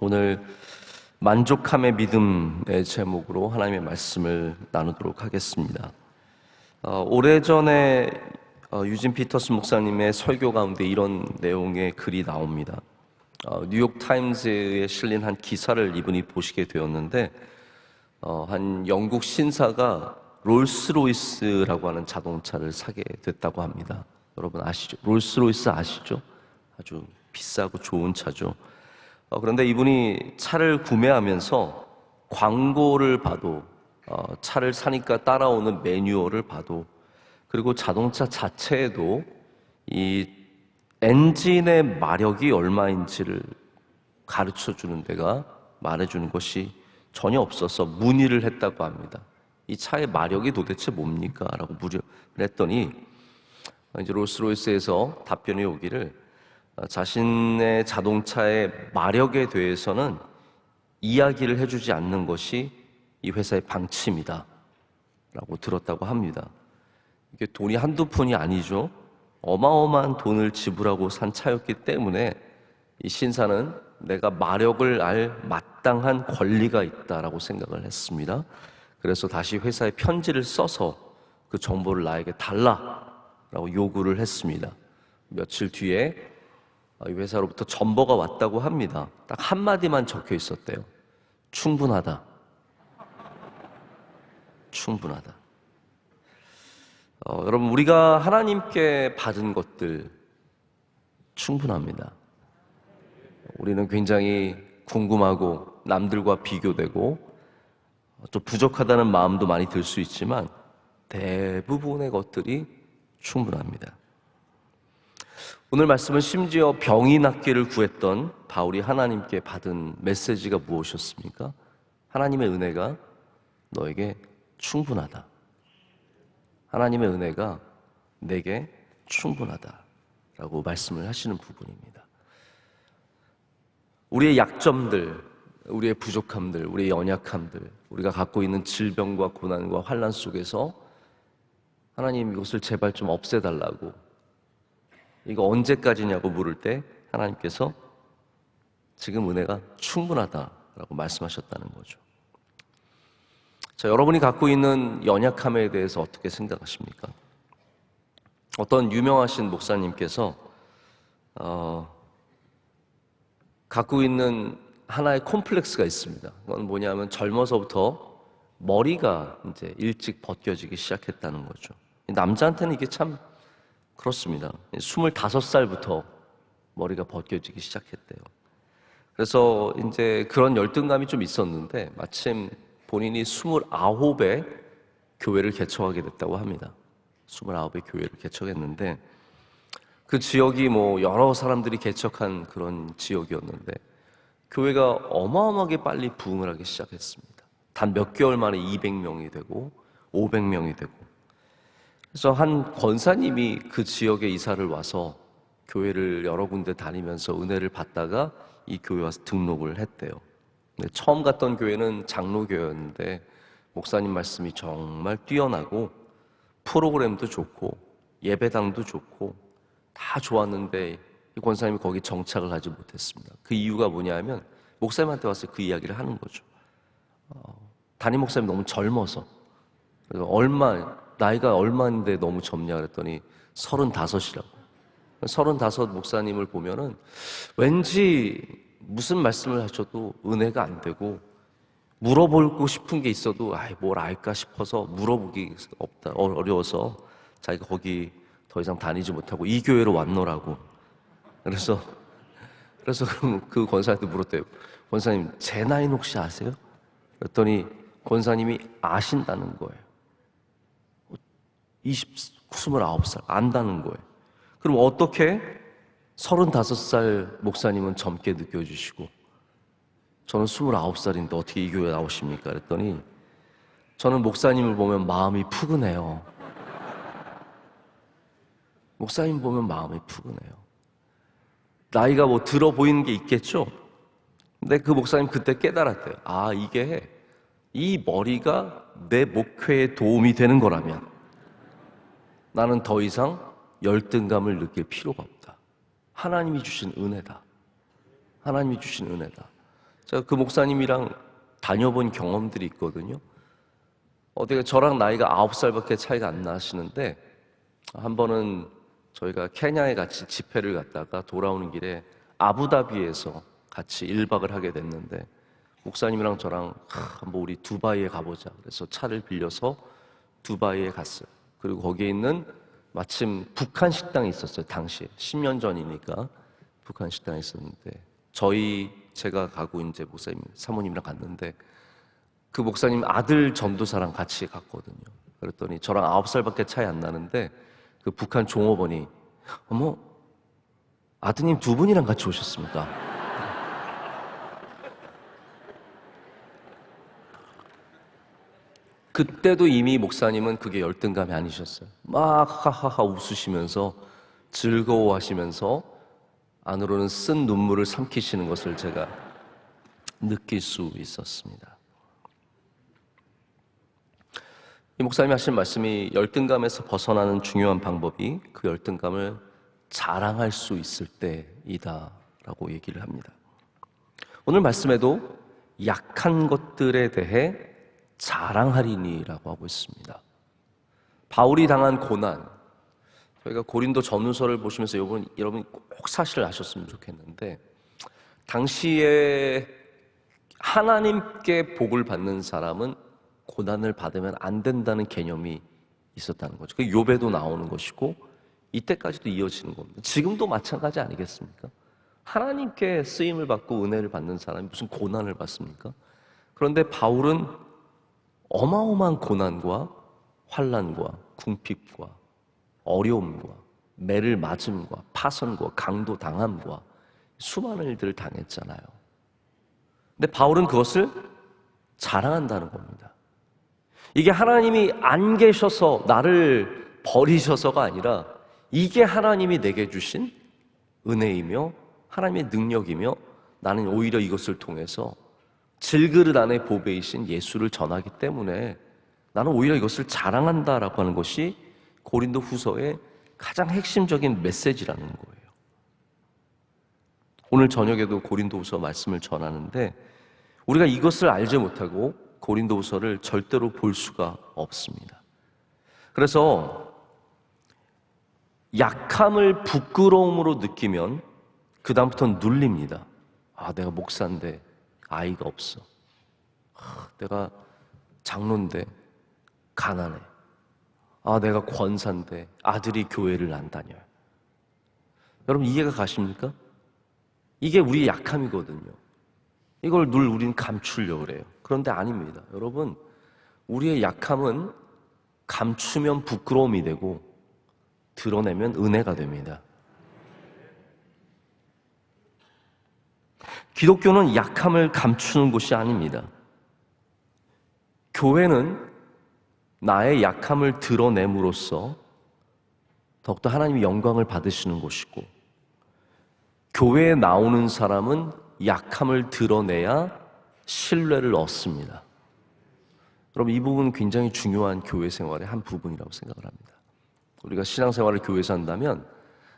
오늘 만족함의 믿음의 제목으로 하나님의 말씀을 나누도록 하겠습니다. 오래전에 유진 피터스 목사님의 설교 가운데 이런 내용의 글이 나옵니다. 뉴욕 타임즈에 실린 한 기사를 이분이 보시게 되었는데 한 영국 신사가 롤스로이스라고 하는 자동차를 사게 됐다고 합니다. 여러분 아시죠? 롤스로이스 아시죠? 아주 비싸고 좋은 차죠. 그런데 이분이 차를 구매하면서 광고를 봐도 차를 사니까 따라오는 매뉴얼을 봐도 그리고 자동차 자체에도 이 엔진의 마력이 얼마인지를 가르쳐주는 데가 말해주는 것이 전혀 없어서 문의를 했다고 합니다. 이 차의 마력이 도대체 뭡니까? 라고 물어를 했더니 이제 롤스로이스에서 답변이 오기를 자신의 자동차의 마력에 대해서는 이야기를 해주지 않는 것이 이 회사의 방침이다 라고 들었다고 합니다. 이게 돈이 한두 푼이 아니죠. 어마어마한 돈을 지불하고 산 차였기 때문에 이 신사는 내가 마력을 알 마땅한 권리가 있다라고 생각을 했습니다. 그래서 다시 회사에 편지를 써서 그 정보를 나에게 달라라고 요구를 했습니다. 며칠 뒤에 이 회사로부터 전보가 왔다고 합니다. 딱 한마디만 적혀 있었대요. 충분하다. 충분하다. 여러분, 우리가 하나님께 받은 것들 충분합니다. 우리는 굉장히 궁금하고 남들과 비교되고 또 부족하다는 마음도 많이 들 수 있지만 대부분의 것들이 충분합니다. 오늘 말씀은 심지어 병이 낫기를 구했던 바울이 하나님께 받은 메시지가 무엇이었습니까? 하나님의 은혜가 너에게 충분하다. 하나님의 은혜가 내게 충분하다라고 말씀을 하시는 부분입니다. 우리의 약점들, 우리의 부족함들, 우리의 연약함들, 우리가 갖고 있는 질병과 고난과 환난 속에서 하나님 이것을 제발 좀 없애달라고 이거 언제까지냐고 물을 때 하나님께서 지금 은혜가 충분하다라고 말씀하셨다는 거죠. 자, 여러분이 갖고 있는 연약함에 대해서 어떻게 생각하십니까? 어떤 유명하신 목사님께서 갖고 있는 하나의 콤플렉스가 있습니다. 그건 뭐냐면 젊어서부터 머리가 이제 일찍 벗겨지기 시작했다는 거죠. 남자한테는 이게 참 그렇습니다. 25살부터 머리가 벗겨지기 시작했대요. 그래서 이제 그런 열등감이 좀 있었는데 마침 본인이 29에 교회를 개척하게 됐다고 합니다. 29에 교회를 개척했는데 그 지역이 뭐 여러 사람들이 개척한 그런 지역이었는데 교회가 어마어마하게 빨리 부흥을 하기 시작했습니다. 단 몇 개월 만에 200명이 되고 500명이 되고 그래서 한 권사님이 그 지역에 이사를 와서 교회를 여러 군데 다니면서 은혜를 받다가 이 교회 와서 등록을 했대요. 근데 처음 갔던 교회는 장로교였는데 목사님 말씀이 정말 뛰어나고 프로그램도 좋고 예배당도 좋고 다 좋았는데 이 권사님이 거기 정착을 하지 못했습니다. 그 이유가 뭐냐면 목사님한테 와서 그 이야기를 하는 거죠. 담임 목사님이 너무 젊어서 그래서 나이가 얼마인데 너무 젊냐 그랬더니 35이라고. 35 목사님을 보면은 왠지 무슨 말씀을 하셔도 은혜가 안 되고 물어보고 싶은 게 있어도 뭘 알까 싶어서 물어보기 어려워서 자기가 거기 더 이상 다니지 못하고 이 교회로 왔노라고. 그래서 그 권사한테 물었대요. 권사님, 제 나이는 혹시 아세요? 그랬더니 권사님이 아신다는 거예요. 29살 안다는 거예요. 그럼 어떻게 35살 목사님은 젊게 느껴지시고 저는 29살인데 어떻게 이 교회에 나오십니까? 그랬더니 저는 목사님을 보면 마음이 푸근해요. 목사님 보면 마음이 푸근해요. 나이가 뭐 들어 보이는 게 있겠죠? 근데 그 목사님 그때 깨달았대요. 이게 이 머리가 내 목회에 도움이 되는 거라면 나는 더 이상 열등감을 느낄 필요가 없다. 하나님이 주신 은혜다. 하나님이 주신 은혜다. 제가 그 목사님이랑 다녀본 경험들이 있거든요. 어떻게 저랑 나이가 9살밖에 차이가 안 나시는데 한 번은 저희가 케냐에 같이 집회를 갔다가 돌아오는 길에 아부다비에서 같이 1박을 하게 됐는데 목사님이랑 저랑 한번 우리 두바이에 가보자 그래서 차를 빌려서 두바이에 갔어요. 그리고 거기에 있는 마침 북한 식당이 있었어요. 당시에 10년 전이니까 북한 식당이 있었는데 제가 가고 이제 목사님 사모님이랑 갔는데 그 목사님 아들 전도사랑 같이 갔거든요. 그랬더니 저랑 9살밖에 차이 안 나는데 그 북한 종업원이 어머 아드님 두 분이랑 같이 오셨습니까? 그때도 이미 목사님은 그게 열등감이 아니셨어요. 막 하하하 웃으시면서 즐거워하시면서 안으로는 쓴 눈물을 삼키시는 것을 제가 느낄 수 있었습니다. 이 목사님이 하신 말씀이 열등감에서 벗어나는 중요한 방법이 그 열등감을 자랑할 수 있을 때이다 라고 얘기를 합니다. 오늘 말씀에도 약한 것들에 대해 자랑하리니라고 하고 있습니다. 바울이 당한 고난, 저희가 고린도 전후서를 보시면서 여러분 꼭 사실을 아셨으면 좋겠는데 당시에 하나님께 복을 받는 사람은 고난을 받으면 안 된다는 개념이 있었다는 거죠. 그 욥에도 나오는 것이고 이때까지도 이어지는 겁니다. 지금도 마찬가지 아니겠습니까? 하나님께 쓰임을 받고 은혜를 받는 사람이 무슨 고난을 받습니까? 그런데 바울은 어마어마한 고난과 환난과 궁핍과 어려움과 매를 맞음과 파선과 강도 당함과 수많은 일들을 당했잖아요. 근데 바울은 그것을 자랑한다는 겁니다. 이게 하나님이 안 계셔서 나를 버리셔서가 아니라 이게 하나님이 내게 주신 은혜이며 하나님의 능력이며 나는 오히려 이것을 통해서 질그릇 안에 보배이신 예수를 전하기 때문에 나는 오히려 이것을 자랑한다라고 하는 것이 고린도 후서의 가장 핵심적인 메시지라는 거예요. 오늘 저녁에도 고린도 후서 말씀을 전하는데 우리가 이것을 알지 못하고 고린도 후서를 절대로 볼 수가 없습니다. 그래서 약함을 부끄러움으로 느끼면 그 다음부터는 눌립니다. 내가 목사인데 아이가 없어. 내가 장로인데 가난해. 내가 권사인데 아들이 교회를 안 다녀요. 여러분 이해가 가십니까? 이게 우리의 약함이거든요. 이걸 늘 우리는 감추려고 그래요. 그런데 아닙니다. 여러분 우리의 약함은 감추면 부끄러움이 되고 드러내면 은혜가 됩니다. 기독교는 약함을 감추는 곳이 아닙니다. 교회는 나의 약함을 드러냄으로써 더욱더 하나님의 영광을 받으시는 곳이고 교회에 나오는 사람은 약함을 드러내야 신뢰를 얻습니다. 여러분 이 부분은 굉장히 중요한 교회 생활의 한 부분이라고 생각을 합니다. 우리가 신앙생활을 교회에서 한다면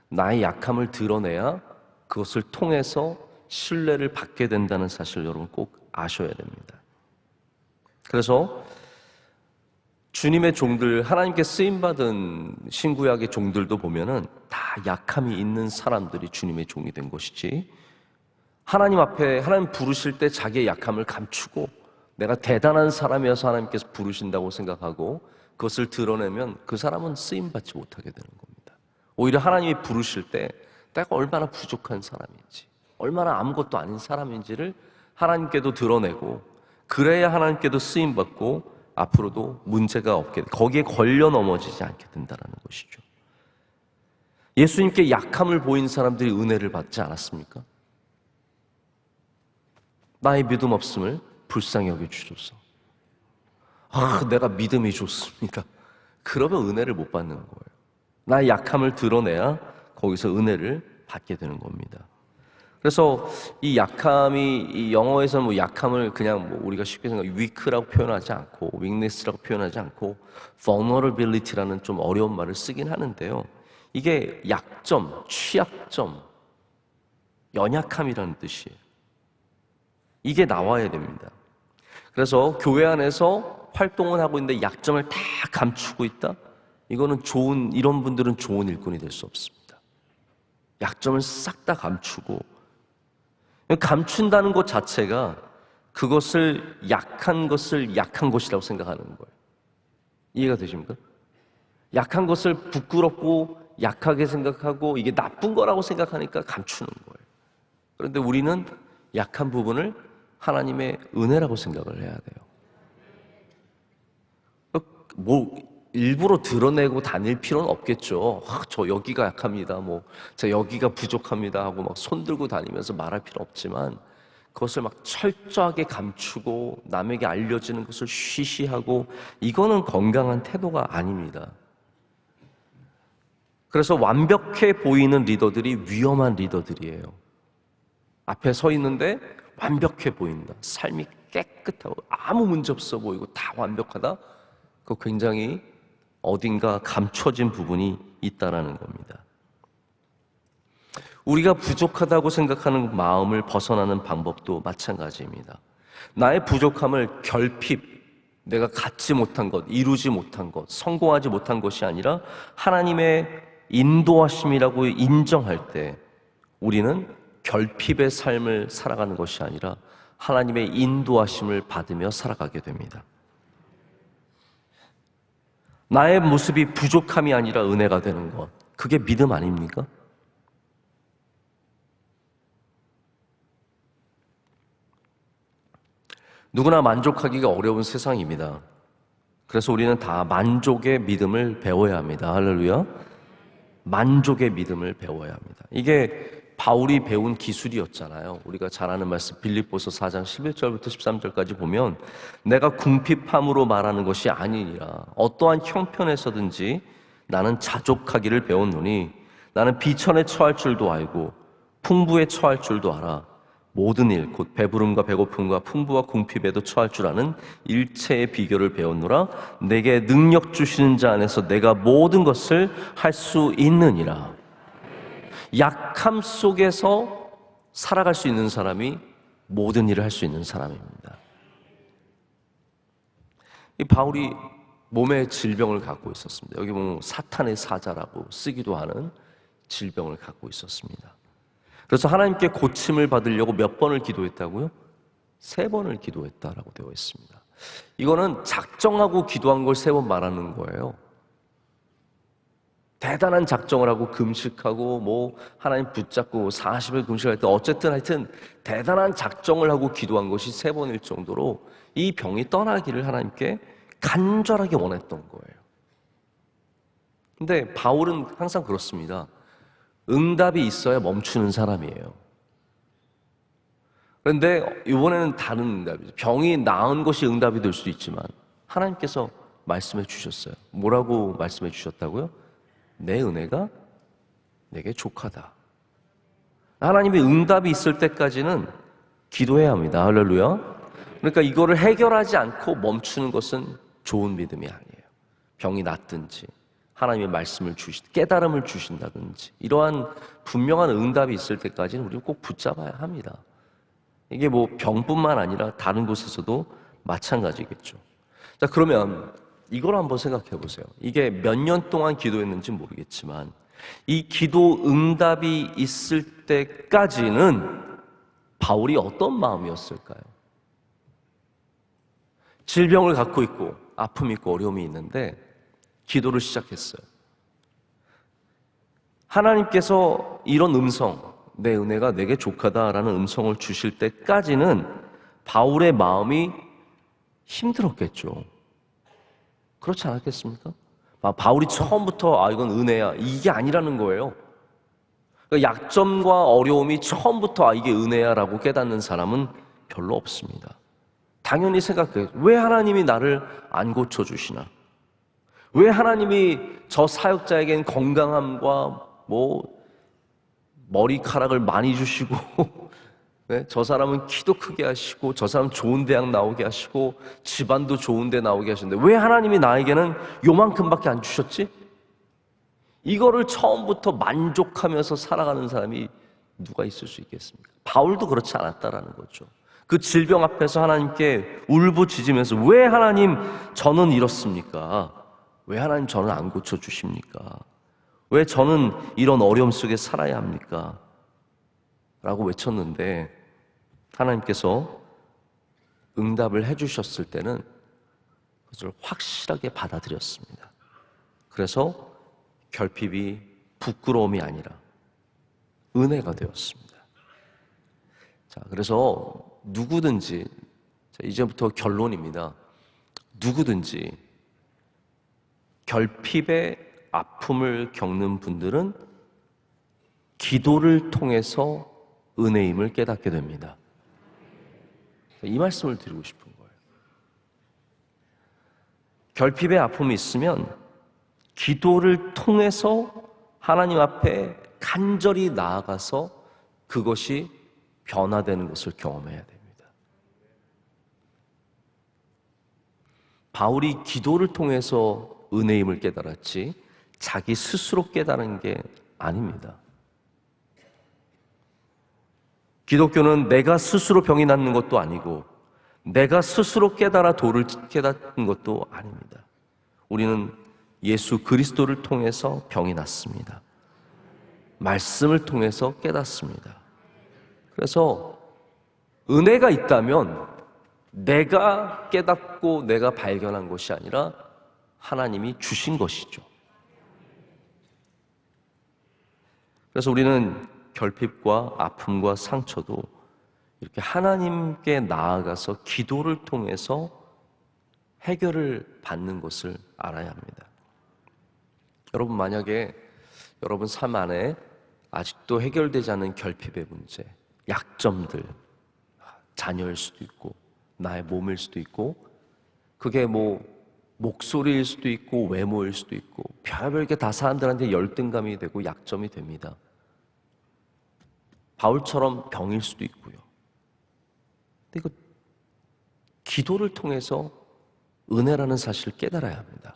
나의 약함을 드러내야 그것을 통해서 신뢰를 받게 된다는 사실을 여러분 꼭 아셔야 됩니다. 그래서 주님의 종들, 하나님께 쓰임받은 신구약의 종들도 보면은 다 약함이 있는 사람들이 주님의 종이 된 것이지 하나님 앞에 하나님 부르실 때 자기의 약함을 감추고 내가 대단한 사람이어서 하나님께서 부르신다고 생각하고 그것을 드러내면 그 사람은 쓰임받지 못하게 되는 겁니다. 오히려 하나님이 부르실 때 내가 얼마나 부족한 사람인지 얼마나 아무것도 아닌 사람인지를 하나님께도 드러내고 그래야 하나님께도 쓰임받고 앞으로도 문제가 없게 거기에 걸려 넘어지지 않게 된다는 것이죠. 예수님께 약함을 보인 사람들이 은혜를 받지 않았습니까? 나의 믿음 없음을 불쌍히 여겨주소서. 내가 믿음이 좋습니다. 그러면 은혜를 못 받는 거예요. 나의 약함을 드러내야 거기서 은혜를 받게 되는 겁니다. 그래서 이 약함이 이 영어에서는 뭐 약함을 그냥 뭐 우리가 쉽게 생각 weak라고 표현하지 않고 weakness라고 표현하지 않고 vulnerability라는 좀 어려운 말을 쓰긴 하는데요. 이게 약점, 취약점, 연약함이라는 뜻이에요. 이게 나와야 됩니다. 그래서 교회 안에서 활동을 하고 있는데 약점을 다 감추고 있다? 이거는 이런 분들은 좋은 일꾼이 될 수 없습니다. 약점을 싹 다 감추고, 감춘다는 것 자체가 그것을 약한 것이라고 생각하는 거예요. 이해가 되십니까? 약한 것을 부끄럽고 약하게 생각하고 이게 나쁜 거라고 생각하니까 감추는 거예요. 그런데 우리는 약한 부분을 하나님의 은혜라고 생각을 해야 돼요. 일부러 드러내고 다닐 필요는 없겠죠. 저 여기가 약합니다. 저 여기가 부족합니다. 하고 막 손들고 다니면서 말할 필요 없지만 그것을 막 철저하게 감추고 남에게 알려지는 것을 쉬쉬하고 이거는 건강한 태도가 아닙니다. 그래서 완벽해 보이는 리더들이 위험한 리더들이에요. 앞에 서 있는데 완벽해 보인다. 삶이 깨끗하고 아무 문제 없어 보이고 다 완벽하다. 그거 굉장히 어딘가 감춰진 부분이 있다라는 겁니다. 우리가 부족하다고 생각하는 마음을 벗어나는 방법도 마찬가지입니다. 나의 부족함을 결핍, 내가 갖지 못한 것, 이루지 못한 것, 성공하지 못한 것이 아니라 하나님의 인도하심이라고 인정할 때 우리는 결핍의 삶을 살아가는 것이 아니라 하나님의 인도하심을 받으며 살아가게 됩니다. 나의 모습이 부족함이 아니라 은혜가 되는 것, 그게 믿음 아닙니까? 누구나 만족하기가 어려운 세상입니다. 그래서 우리는 다 만족의 믿음을 배워야 합니다. 할렐루야. 만족의 믿음을 배워야 합니다. 이게 바울이 배운 기술이었잖아요. 우리가 잘 아는 말씀 빌립보서 4장 11절부터 13절까지 보면 내가 궁핍함으로 말하는 것이 아니니라. 어떠한 형편에서든지 나는 자족하기를 배웠노니 나는 비천에 처할 줄도 알고 풍부에 처할 줄도 알아. 모든 일, 곧 배부름과 배고픔과 풍부와 궁핍에도 처할 줄 아는 일체의 비결을 배웠노라. 내게 능력 주시는 자 안에서 내가 모든 것을 할 수 있느니라. 약함 속에서 살아갈 수 있는 사람이 모든 일을 할 수 있는 사람입니다. 이 바울이 몸에 질병을 갖고 있었습니다. 여기 보면 사탄의 사자라고 쓰기도 하는 질병을 갖고 있었습니다. 그래서 하나님께 고침을 받으려고 몇 번을 기도했다고요? 3번을 기도했다라고 되어 있습니다. 이거는 작정하고 기도한 걸 3번 말하는 거예요. 대단한 작정을 하고 금식하고 하나님 붙잡고 40일 금식할 때 어쨌든 하여튼 대단한 작정을 하고 기도한 것이 3번일 정도로 이 병이 떠나기를 하나님께 간절하게 원했던 거예요. 근데 바울은 항상 그렇습니다. 응답이 있어야 멈추는 사람이에요. 그런데 이번에는 다른 응답이죠. 병이 나은 것이 응답이 될 수도 있지만 하나님께서 말씀해 주셨어요. 뭐라고 말씀해 주셨다고요? 내 은혜가 내게 족하다. 하나님의 응답이 있을 때까지는 기도해야 합니다. 할렐루야. 그러니까 이거를 해결하지 않고 멈추는 것은 좋은 믿음이 아니에요. 병이 낫든지 하나님의 말씀을 깨달음을 주신다든지 이러한 분명한 응답이 있을 때까지는 우리는 꼭 붙잡아야 합니다. 이게 병뿐만 아니라 다른 곳에서도 마찬가지겠죠. 자, 그러면 이걸 한번 생각해 보세요. 이게 몇 년 동안 기도했는지 모르겠지만 이 기도 응답이 있을 때까지는 바울이 어떤 마음이었을까요? 질병을 갖고 있고 아픔이 있고 어려움이 있는데 기도를 시작했어요. 하나님께서 이런 음성, 내 은혜가 내게 족하다라는 음성을 주실 때까지는 바울의 마음이 힘들었겠죠. 그렇지 않았겠습니까? 바울이 처음부터 이건 은혜야 이게 아니라는 거예요. 그러니까 약점과 어려움이 처음부터 이게 은혜야 라고 깨닫는 사람은 별로 없습니다. 당연히 생각해요. 왜 하나님이 나를 안 고쳐주시나? 왜 하나님이 저 사역자에겐 건강함과 머리카락을 많이 주시고 네? 저 사람은 키도 크게 하시고 저 사람 좋은 대학 나오게 하시고 집안도 좋은 데 나오게 하셨는데 왜 하나님이 나에게는 요만큼밖에 안 주셨지? 이거를 처음부터 만족하면서 살아가는 사람이 누가 있을 수 있겠습니까? 바울도 그렇지 않았다라는 거죠. 그 질병 앞에서 하나님께 울부짖으면서 왜 하나님 저는 이렇습니까? 왜 하나님 저는 안 고쳐주십니까? 왜 저는 이런 어려움 속에 살아야 합니까? 라고 외쳤는데 하나님께서 응답을 해주셨을 때는 그것을 확실하게 받아들였습니다. 그래서 결핍이 부끄러움이 아니라 은혜가 되었습니다. 자, 그래서 누구든지, 이제부터 결론입니다. 누구든지 결핍의 아픔을 겪는 분들은 기도를 통해서 은혜임을 깨닫게 됩니다. 이 말씀을 드리고 싶은 거예요. 결핍의 아픔이 있으면 기도를 통해서 하나님 앞에 간절히 나아가서 그것이 변화되는 것을 경험해야 됩니다. 바울이 기도를 통해서 은혜임을 깨달았지 자기 스스로 깨달은 게 아닙니다. 기독교는 내가 스스로 병이 낫는 것도 아니고 내가 스스로 깨달아 도를 깨닫는 것도 아닙니다. 우리는 예수 그리스도를 통해서 병이 낫습니다. 말씀을 통해서 깨닫습니다. 그래서 은혜가 있다면 내가 깨닫고 내가 발견한 것이 아니라 하나님이 주신 것이죠. 그래서 우리는 결핍과 아픔과 상처도 이렇게 하나님께 나아가서 기도를 통해서 해결을 받는 것을 알아야 합니다. 여러분, 만약에 여러분 삶 안에 아직도 해결되지 않은 결핍의 문제, 약점들, 자녀일 수도 있고 나의 몸일 수도 있고 그게 목소리일 수도 있고 외모일 수도 있고 별별 게 다 사람들한테 열등감이 되고 약점이 됩니다. 바울처럼 병일 수도 있고요. 근데 이거 기도를 통해서 은혜라는 사실을 깨달아야 합니다.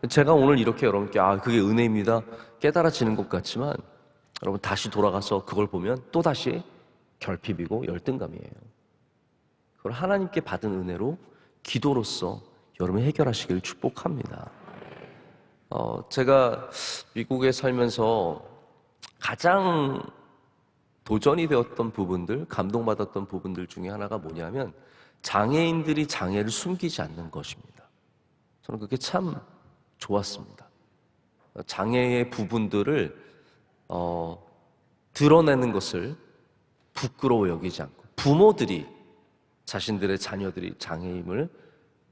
제가 오늘 이렇게 여러분께 그게 은혜입니다 깨달아지는 것 같지만 여러분 다시 돌아가서 그걸 보면 또다시 결핍이고 열등감이에요. 그걸 하나님께 받은 은혜로 기도로서 여러분이 해결하시기를 축복합니다. 제가 미국에 살면서 가장 도전이 되었던 부분들, 감동받았던 부분들 중에 하나가 뭐냐면 장애인들이 장애를 숨기지 않는 것입니다. 저는 그게 참 좋았습니다. 장애의 부분들을 드러내는 것을 부끄러워 여기지 않고 부모들이 자신들의 자녀들이 장애임을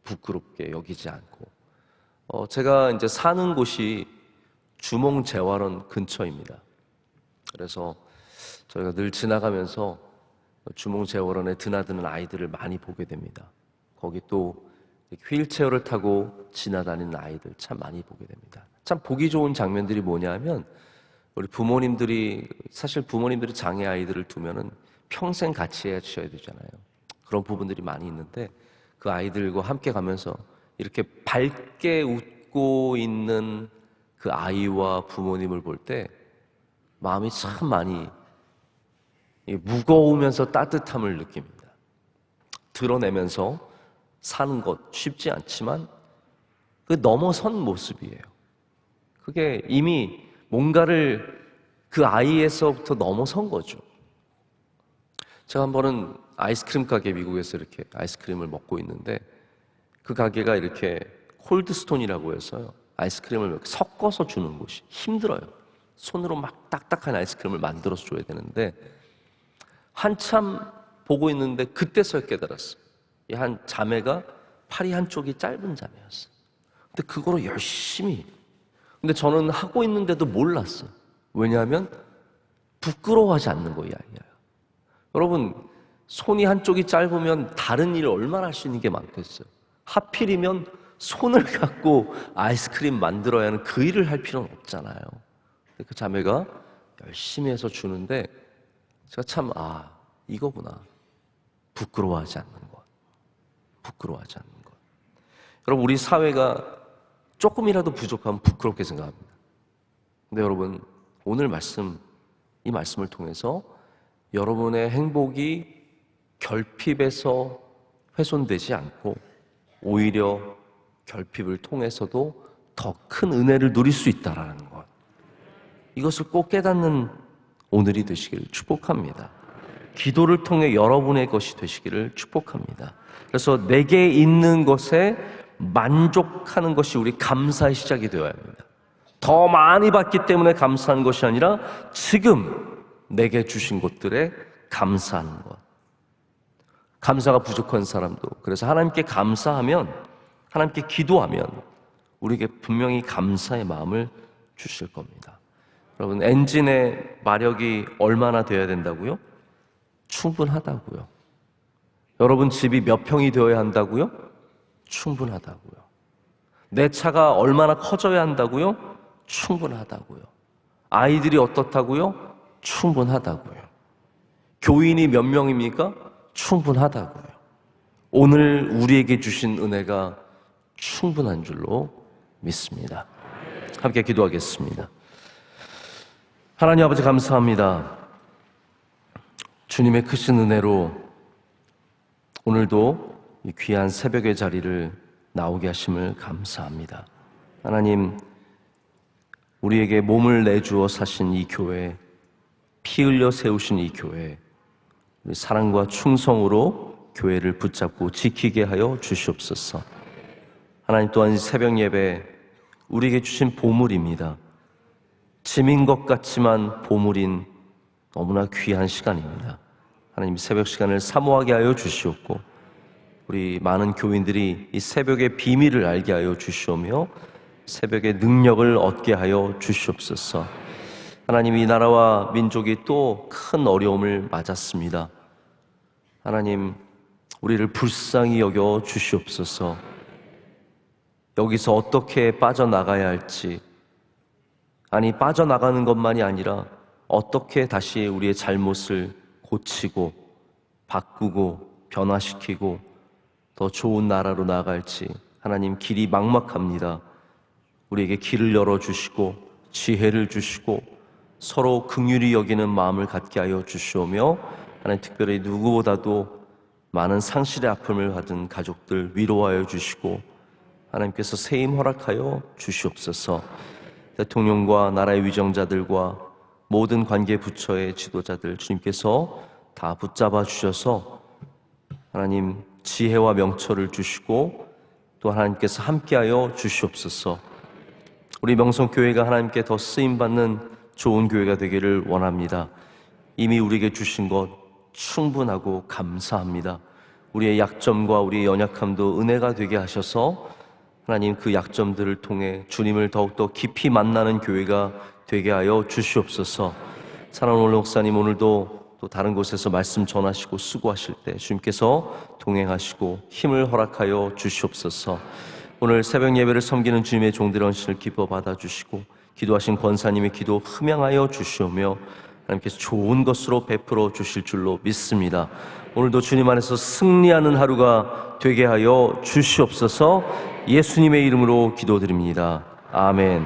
부끄럽게 여기지 않고 제가 이제 사는 곳이 주몽재활원 근처입니다. 그래서 저희가 늘 지나가면서 주몽재활원에 드나드는 아이들을 많이 보게 됩니다. 거기 또 휠체어를 타고 지나다니는 아이들 참 많이 보게 됩니다. 참 보기 좋은 장면들이 뭐냐면 우리 부모님들이 사실 부모님들이 장애 아이들을 두면은 평생 같이 해주셔야 되잖아요. 그런 부분들이 많이 있는데 그 아이들과 함께 가면서 이렇게 밝게 웃고 있는 그 아이와 부모님을 볼 때 마음이 참 많이 무거우면서 따뜻함을 느낍니다. 드러내면서 사는 것 쉽지 않지만 그 넘어선 모습이에요. 그게 이미 뭔가를 그 아이에서부터 넘어선 거죠. 제가 한 번은 아이스크림 가게 미국에서 이렇게 아이스크림을 먹고 있는데 그 가게가 이렇게 콜드스톤이라고 해서요. 아이스크림을 이렇게 섞어서 주는 곳이 힘들어요. 손으로 막 딱딱한 아이스크림을 만들어서 줘야 되는데 한참 보고 있는데 그때서야 깨달았어요. 이 한 자매가 팔이 한쪽이 짧은 자매였어요. 근데 그거로 열심히 근데 저는 하고 있는데도 몰랐어요. 왜냐하면 부끄러워하지 않는 거예요, 아이야. 여러분, 손이 한쪽이 짧으면 다른 일을 얼마나 할 수 있는 게 많겠어요. 하필이면 손을 갖고 아이스크림 만들어야 하는 그 일을 할 필요는 없잖아요. 근데 그 자매가 열심히 해서 주는데 제가 참 이거구나. 부끄러워하지 않는 것. 부끄러워하지 않는 것. 여러분, 우리 사회가 조금이라도 부족하면 부끄럽게 생각합니다. 근데 여러분, 오늘 이 말씀을 통해서 여러분의 행복이 결핍에서 훼손되지 않고 오히려 결핍을 통해서도 더 큰 은혜를 누릴 수 있다라는 것, 이것을 꼭 깨닫는 오늘이 되시기를 축복합니다. 기도를 통해 여러분의 것이 되시기를 축복합니다. 그래서 내게 있는 것에 만족하는 것이 우리 감사의 시작이 되어야 합니다. 더 많이 받기 때문에 감사하는 것이 아니라 지금 내게 주신 것들에 감사하는 것. 감사가 부족한 사람도, 그래서 하나님께 감사하면, 하나님께 기도하면 우리에게 분명히 감사의 마음을 주실 겁니다. 여러분, 엔진의 마력이 얼마나 되어야 된다고요? 충분하다고요. 여러분 집이 몇 평이 되어야 한다고요? 충분하다고요. 내 차가 얼마나 커져야 한다고요? 충분하다고요. 아이들이 어떻다고요? 충분하다고요. 교인이 몇 명입니까? 충분하다고요. 오늘 우리에게 주신 은혜가 충분한 줄로 믿습니다. 함께 기도하겠습니다. 하나님 아버지, 감사합니다. 주님의 크신 은혜로 오늘도 이 귀한 새벽의 자리를 나오게 하심을 감사합니다. 하나님, 우리에게 몸을 내주어 사신 이 교회, 피 흘려 세우신 이 교회, 우리 사랑과 충성으로 교회를 붙잡고 지키게 하여 주시옵소서. 하나님, 또한 이 새벽 예배 우리에게 주신 보물입니다. 짐인 것 같지만 보물인 너무나 귀한 시간입니다. 하나님, 새벽 시간을 사모하게 하여 주시옵고 우리 많은 교인들이 이 새벽의 비밀을 알게 하여 주시오며 새벽의 능력을 얻게 하여 주시옵소서. 하나님, 이 나라와 민족이 또 큰 어려움을 맞았습니다. 하나님, 우리를 불쌍히 여겨 주시옵소서. 여기서 어떻게 빠져나가야 할지, 아니 빠져나가는 것만이 아니라 어떻게 다시 우리의 잘못을 고치고 바꾸고 변화시키고 더 좋은 나라로 나아갈지, 하나님, 길이 막막합니다. 우리에게 길을 열어주시고 지혜를 주시고 서로 긍휼히 여기는 마음을 갖게 하여 주시오며 하나님, 특별히 누구보다도 많은 상실의 아픔을 받은 가족들 위로하여 주시고 하나님께서 세임 허락하여 주시옵소서. 대통령과 나라의 위정자들과 모든 관계 부처의 지도자들 주님께서 다 붙잡아 주셔서 하나님, 지혜와 명철을 주시고 또 하나님께서 함께하여 주시옵소서. 우리 명성교회가 하나님께 더 쓰임받는 좋은 교회가 되기를 원합니다. 이미 우리에게 주신 것 충분하고 감사합니다. 우리의 약점과 우리의 연약함도 은혜가 되게 하셔서 하나님, 그 약점들을 통해 주님을 더욱더 깊이 만나는 교회가 되게 하여 주시옵소서. 사랑하는 오늘 목사님, 오늘도 또 다른 곳에서 말씀 전하시고 수고하실 때 주님께서 동행하시고 힘을 허락하여 주시옵소서. 오늘 새벽 예배를 섬기는 주님의 종들의 헌신을 기뻐 받아주시고 기도하신 권사님의 기도 흠양하여 주시오며 하나님께서 좋은 것으로 베풀어 주실 줄로 믿습니다. 오늘도 주님 안에서 승리하는 하루가 되게 하여 주시옵소서. 예수님의 이름으로 기도드립니다. 아멘.